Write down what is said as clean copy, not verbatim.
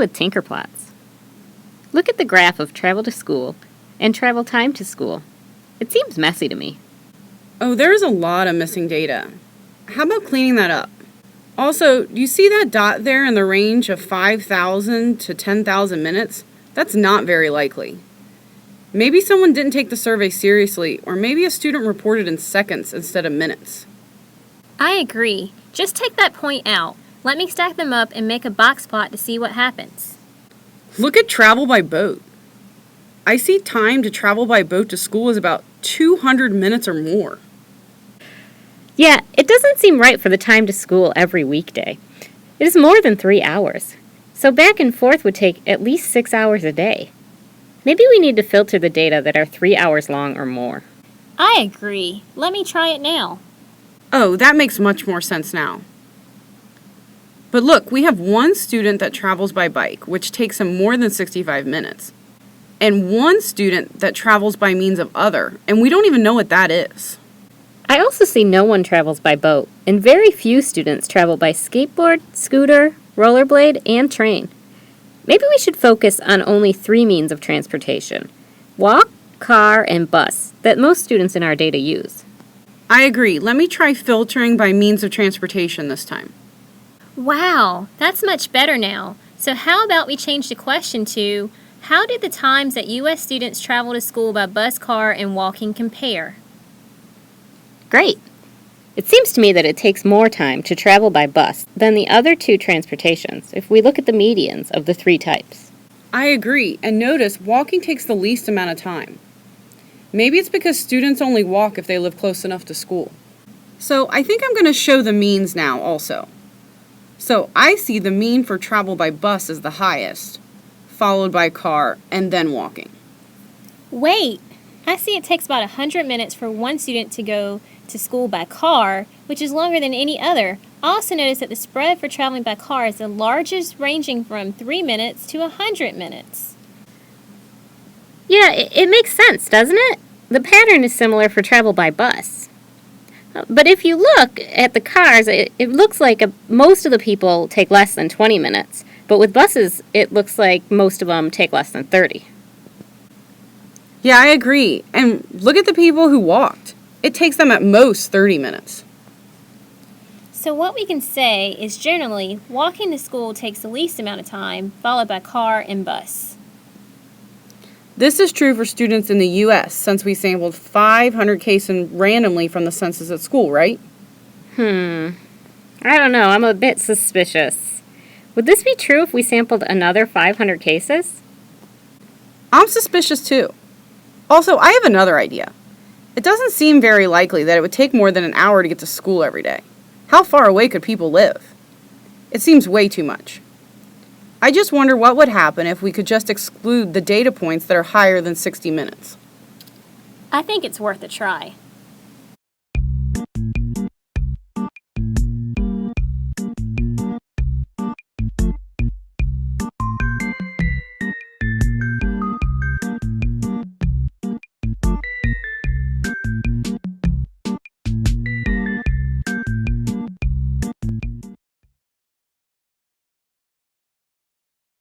with tinker plots. Look at the graph of travel to school and travel time to school. It seems messy to me. Oh, there's a lot of missing data. How about cleaning that up? Also, do you see that dot there in the range of 5,000 to 10,000 minutes? That's not very likely. Maybe someone didn't take the survey seriously, or maybe a student reported in seconds instead of minutes. I agree. Just take that point out. Let me stack them up and make a box plot to see what happens. Look at travel by boat. I see time to travel by boat to school is about 200 minutes or more. Yeah, it doesn't seem right for the time to school every weekday. It is more than 3 hours. So back and forth would take at least 6 hours a day. Maybe we need to filter the data that are 3 hours long or more. I agree. Let me try it now. Oh, that makes much more sense now. But look, we have one student that travels by bike, which takes him more than 65 minutes. And one student that travels by means of other, and we don't even know what that is. I also see no one travels by boat, and very few students travel by skateboard, scooter, rollerblade, and train. Maybe we should focus on only 3 means of transportation: walk, car, and bus, that most students in our data use. I agree. Let me try filtering by means of transportation this time. Wow, that's much better now. So how about we change the question to, how did the times that U.S. students travel to school by bus, car, and walking compare? Great. It seems to me that it takes more time to travel by bus than the other 2 transportations if we look at the medians of the 3 types. I agree, and notice walking takes the least amount of time. Maybe it's because students only walk if they live close enough to school. So I think I'm going to show the means now also. So I see the mean for travel by bus as the highest, followed by car, and then walking. Wait, I see it takes about 100 minutes for one student to go to school by car, which is longer than any other. I also notice that the spread for traveling by car is the largest, ranging from 3 minutes to 100 minutes. Yeah, it makes sense, doesn't it? The pattern is similar for travel by bus. But if you look at the cars, it looks like most of the people take less than 20 minutes. But with buses, it looks like most of them take less than 30. Yeah, I agree. And look at the people who walked. It takes them at most 30 minutes. So what we can say is generally, walking to school takes the least amount of time, followed by car and bus. This is true for students in the U.S. since we sampled 500 cases randomly from the census at school, right? I don't know. I'm a bit suspicious. Would this be true if we sampled another 500 cases? I'm suspicious too. Also, I have another idea. It doesn't seem very likely that it would take more than an hour to get to school every day. How far away could people live? It seems way too much. I just wonder what would happen if we could just exclude the data points that are higher than 60 minutes. I think it's worth a try.